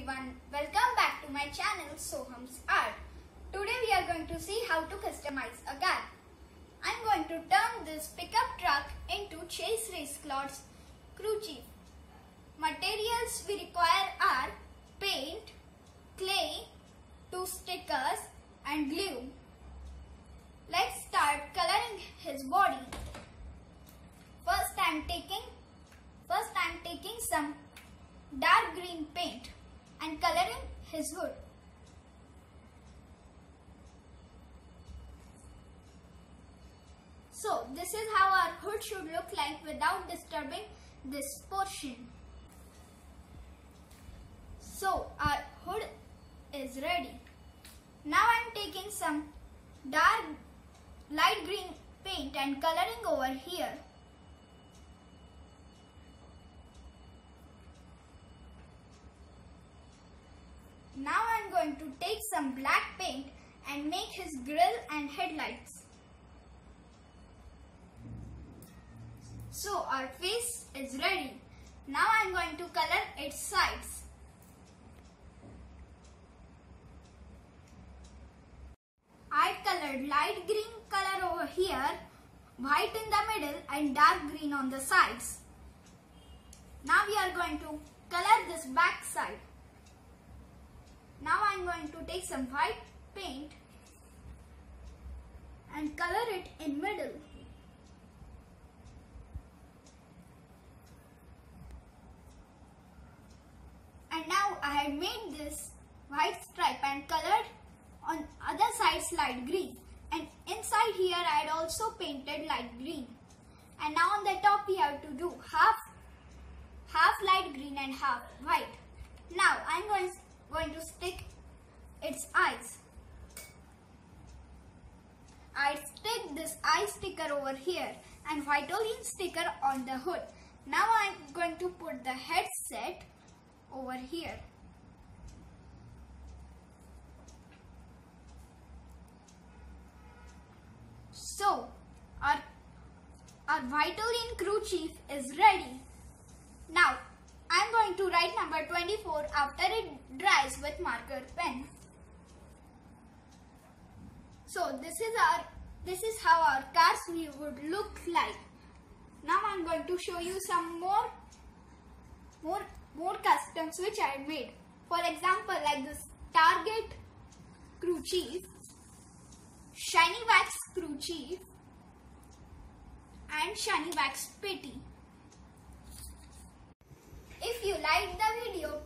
everyone, welcome back to my channel Soham's Art. Today we are going to see how to customize a car. I am going to turn this pickup truck into Chase Raselott's crew chief. Materials we require are paint, clay, 2 stickers and glue. Let's start coloring his body. First I am taking some dark green paint and coloring his hood. So this is how our hood should look like without disturbing this portion. So our hood is ready. Now I am taking some light green paint and coloring over here. Now I am going to take some black paint and make his grille and headlights. So our face is ready. Now I am going to color its sides. I colored light green color over here, white in the middle and dark green on the sides. Now we are going to color this back side. Now I am going to take some white paint and color it in middle. And now I have made this white stripe and colored on other sides light green. And inside here I had also painted light green. And now on the top we have to do half light green and half white. Now I am going to stick its eyes. I stick this eye sticker over here and Vitoline sticker on the hood. Now I am going to put the headset over here. So our Vitoline crew chief is ready. Now I am going to write number 24 after it dries with marker pen. So this is how our car's view would look like. Now I am going to show you some more customs which I have made. For example, like this Target crew chief, shiny wax crew chief and shiny wax petty. If you liked the video,